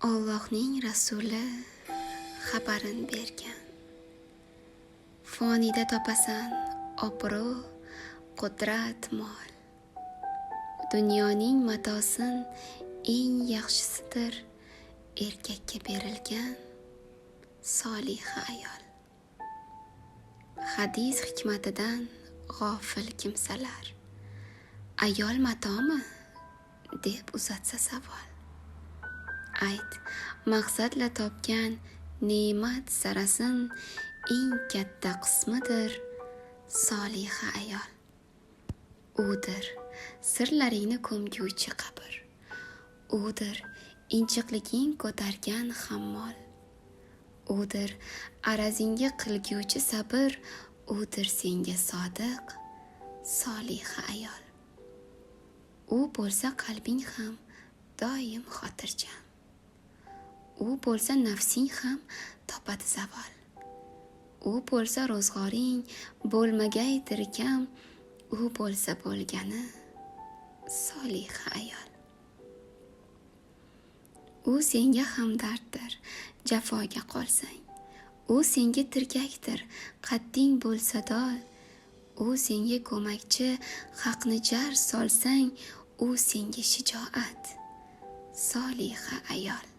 Allohning rasuli xabarin bergan. Fonida topasan obro', qudrat, mol. Dunyoning matosin eng yaxshisidir erkakka berilgan soliha ayol. Hadis hikmatidan g'ofil kimsalar ayol matomi deb uzatsa savol. Ayt, maqsadla topgan ne'mat sarasin eng katta qismidir soliha ayol. Udir sirlaringni ko'mguvchi qabr. Udir inchiqliging ko'targan hammol. Udir arazingga qilguvchi sabr. Udir senga sodiq soliha ayol. U bo'lsa qalbing ham doim xotirjam. U bo'lsa nafsing ham topadi zavol. U bo'lsa ro'zg'oring bo'lmagaydir kam. U bo'lsa bo'lgani soliha ayol. U senga hamdarddir jafoga qolsang. U senga tirgakdir qadding bo'lsa dol. U senga ko'makchi haqni jar solsang. U senga shijoat soliha ayol.